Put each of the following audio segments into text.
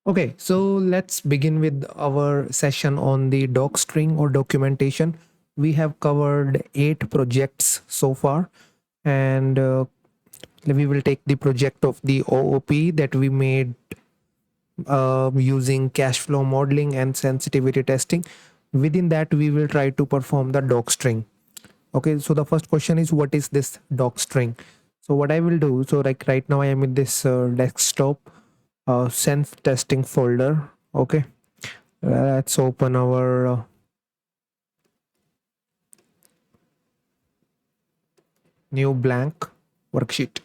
Okay, so let's begin with our session on the docstring or documentation. We have covered 8 projects so far, and we will take the project of the OOP that we made using cash flow modeling and sensitivity testing. Within that, we will try to perform the docstring. Okay, so the first question is, what is this docstring? So what I will do, so like right now I am in this desktop sense testing folder. Okay, let's open our new blank worksheet,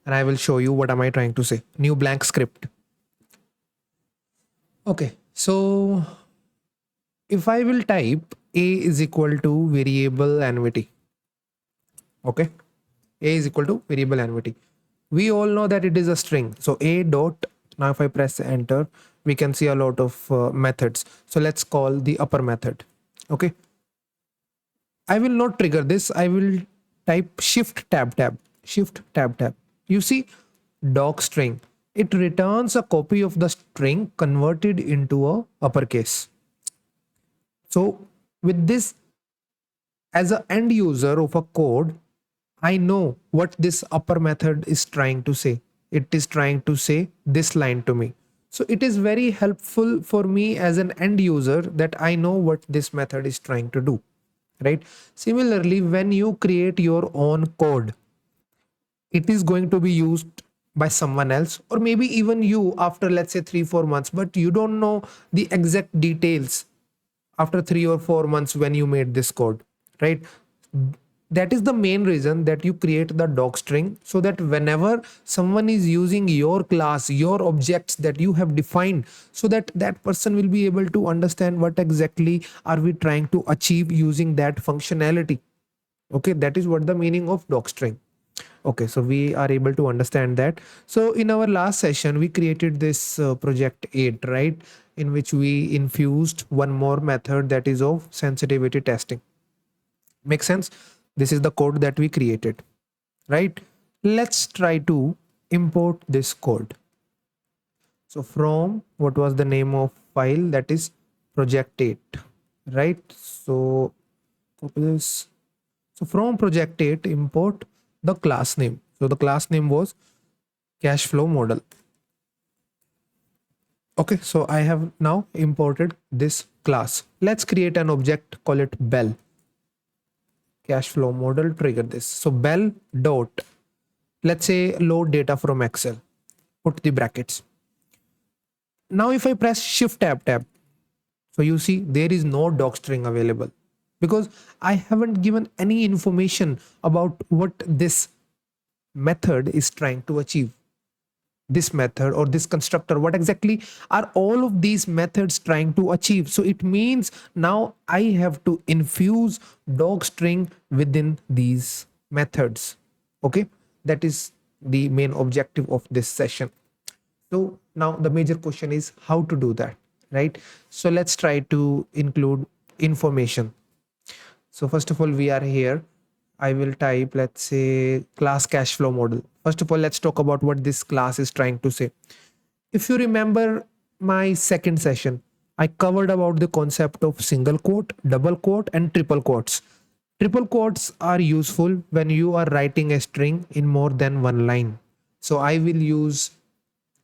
and I will show you what am I trying to say. New blank script. Okay, so if I will type a is equal to variable annuity. Okay, a is equal to variable annuity. We all know that it is a string. So a dot. Now if I press enter, we can see a lot of methods. So let's call the upper method. Okay, I will not trigger this. I will type shift tab tab, shift tab tab. You see, doc string. It returns a copy of the string converted into a uppercase. So with this, as an end user of a code, I know what this upper method is trying to say. It is trying to say this line to me. So it is very helpful for me as an end user that I know what this method is trying to do, right? Similarly, when you create your own code, it is going to be used by someone else, or maybe even you after, let's say, 3 4 months, but you don't know the exact details after 3 or 4 months when you made this code, right? That is the main reason that you create the doc string, so that whenever someone is using your class, your objects that you have defined, so that that person will be able to understand what exactly are we trying to achieve using that functionality. Okay, that is what the meaning of doc string. Okay, so we are able to understand that. So in our last session we created this project 8, right, in which we infused one more method, that is of sensitivity testing. Make sense? This is the code that we created, right? Let's try to import this code. So from, what was the name of file? That is project 8, right? So copy this. So from project 8, import the class name. So the class name was cash flow model. Okay, so I have now imported this class. Let's create an object, call it bell. Cash flow model, trigger this. So bell dot, let's say load data from Excel, put the brackets. Now if I press shift tab, so you see there is no doc string available, because I haven't given any information about what this method is trying to achieve. This method or this constructor, what exactly are all of these methods trying to achieve? So it means now I have to infuse doc string within these methods. Okay, that is the main objective of this session. So now the major question is how to do that, right? So let's try to include information. So first of all, we are here. I will type, let's say, class cash flow model. First of all, let's talk about what this class is trying to say. If you remember my second session, I covered about the concept of single quote, double quote, and triple quotes. Triple quotes are useful when you are writing a string in more than one line. So I will use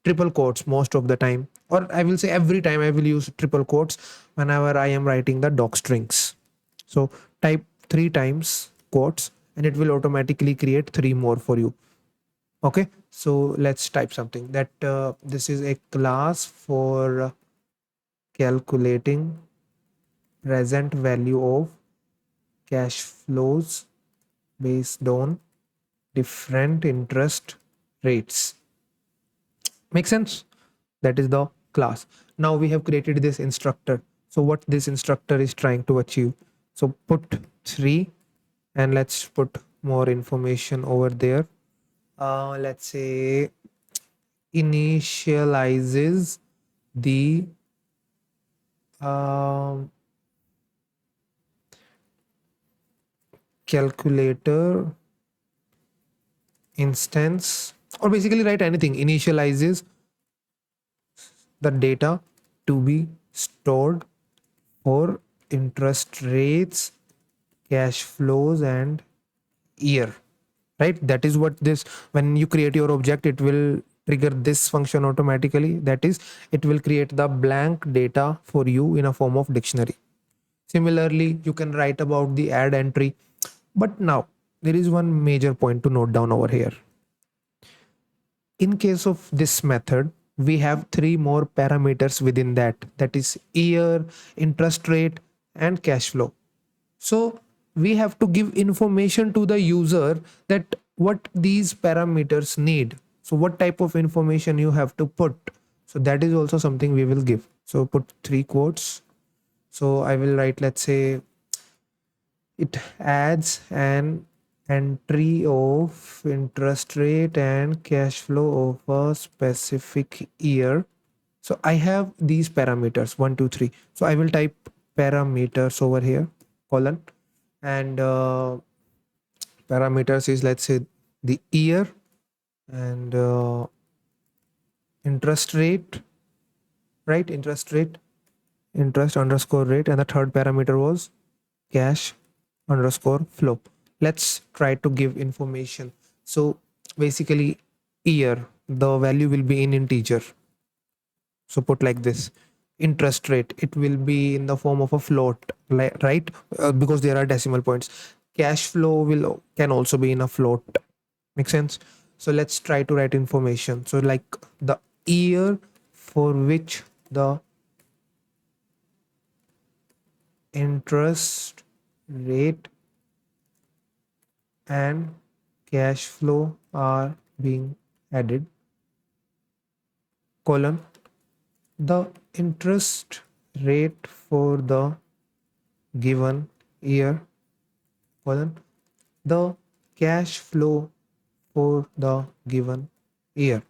triple quotes most of the time, or I will say every time I will use triple quotes whenever I am writing the doc strings. So type 3 times quotes and it will automatically create 3 more for you. Okay, so let's type something that this is a class for calculating present value of cash flows based on different interest rates. Make sense? That is the class. Now we have created this instructor. So what this instructor is trying to achieve? So put 3 and let's put more information over there. Let's say initializes the um, calculator instance, or basically write anything, initializes the data to be stored for interest rates, cash flows, and year, right? That is what this, when you create your object, it will trigger this function automatically. That is, it will create the blank data for you in a form of dictionary. Similarly, you can write about the add entry. But now there is one major point to note down over here. In case of this method, we have three more parameters within that, that is year, interest rate, and cash flow. So we have to give information to the user that what these parameters need. So what type of information you have to put. So that is also something we will give. So put three quotes. So I will write, let's say, it adds an entry of interest rate and cash flow of a specific year. So I have these parameters 1, 2, 3. So I will type parameters over here, colon, and parameters is, let's say, the year and interest rate, right? Interest rate, interest underscore rate, and the third parameter was cash underscore flow. Let's try to give information. So basically, year, the value will be in integer. So put like this. Interest rate, it will be in the form of a float, right? Because there are decimal points. Cash flow will can also be in a float. Make sense? So let's try to write information. So like the year for which the interest rate and cash flow are being added, colon, the interest rate for the given year, colon, the cash flow for the given year.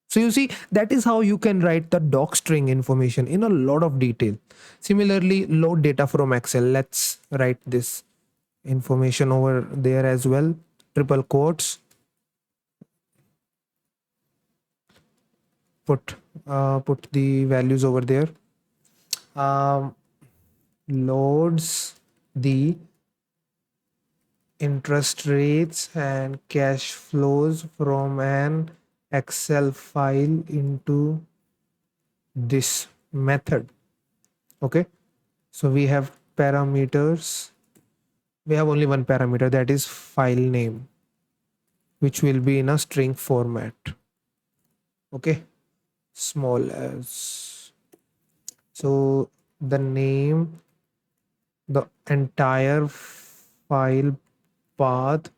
So you see, that is how you can write the docstring information in a lot of detail. Similarly, load data from Excel. Let's write this information over there as well. Triple quotes. Put the values over there. Um, Loads the interest rates and cash flows from an Excel file into this method. Okay, so we have parameters. We have only one parameter, that is file name, which will be in a string format. Okay, small as. So the name, the entire file path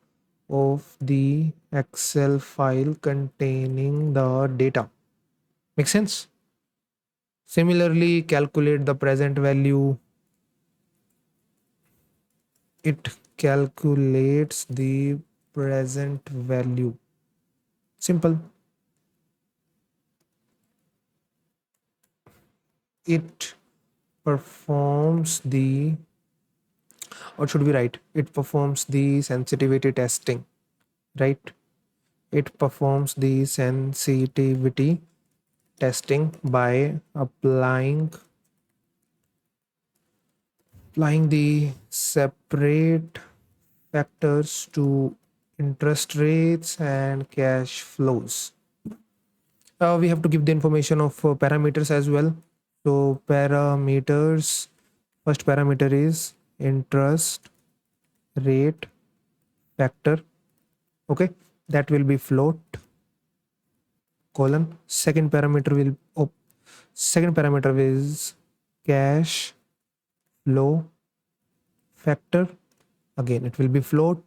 of the Excel file containing the data. Make sense? Similarly, calculate the present value. It calculates the present value. Simple. It performs the, or should we write, it performs the sensitivity testing, right? It performs the sensitivity testing by applying the separate factors to interest rates and cash flows. We have to give the information of parameters as well. So parameters, first parameter is interest rate factor. Okay, that will be float, colon. Second parameter is cash flow factor. Again, it will be float,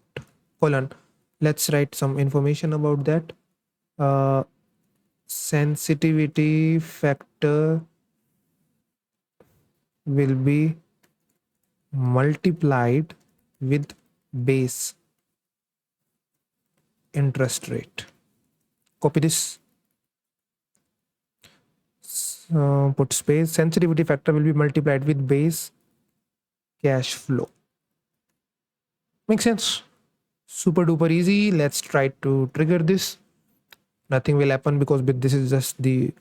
colon. Let's write some information about that. Sensitivity factor will be multiplied with base interest rate. Copy this. Put space. Sensitivity factor will be multiplied with base cash flow. Make sense? Super duper easy. Let's try to trigger this. Nothing will happen because this is just the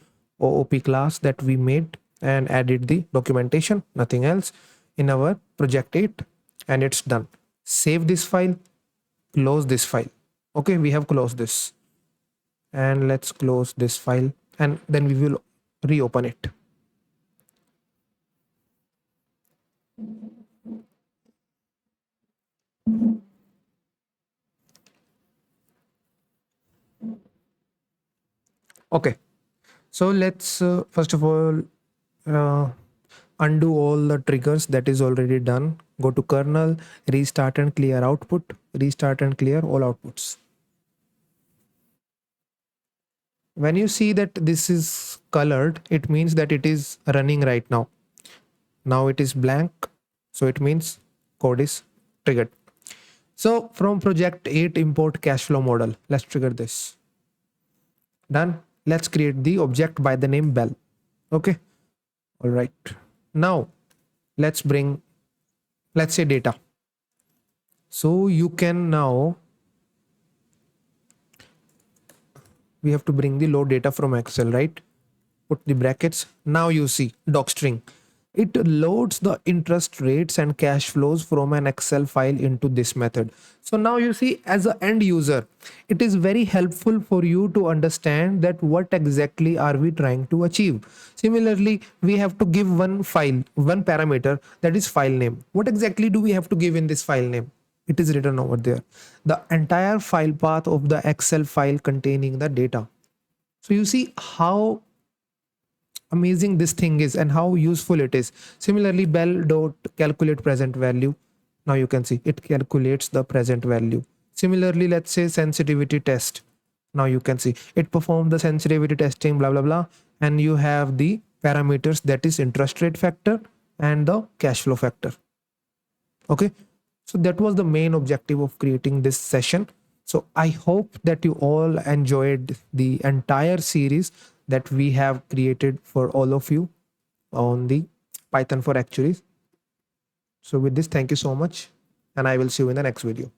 OOP class that we made and added the documentation, nothing else, in our project 8, and it's done. Save this file, close this file. Okay, we have closed this, and let's close this file, and then we will reopen it. Okay, so let's first of all uh, undo all the triggers that is already done. Go to kernel, restart and clear output, restart and clear all outputs. When you see that this is colored, it means that it is running right now. Now it is blank, so it means code is triggered. So from project 8, import cash flow model. Let's trigger this. Done. Let's create the object by the name bell. Okay. All right. Now let's bring, let's say, data. So you can now, we have to bring the load data from Excel, right? Put the brackets. Now you see docstring. It loads the interest rates and cash flows from an Excel file into this method. So now you see, as an end user, it is very helpful for you to understand that what exactly are we trying to achieve. Similarly, we have to give one file, one parameter, that is file name. What exactly do we have to give in this file name? It is written over there. The entire file path of the Excel file containing the data. So you see how amazing this thing is and how useful it is. Similarly, bell dot calculate present value. Now you can see it calculates the present value. Similarly, let's say sensitivity test. Now you can see it perform the sensitivity testing, blah blah blah, and you have the parameters, that is interest rate factor and the cash flow factor. Okay, so that was the main objective of creating this session. So I hope that you all enjoyed the entire series that we have created for all of you on the Python for Actuaries. So with this, thank you so much, and I will see you in the next video.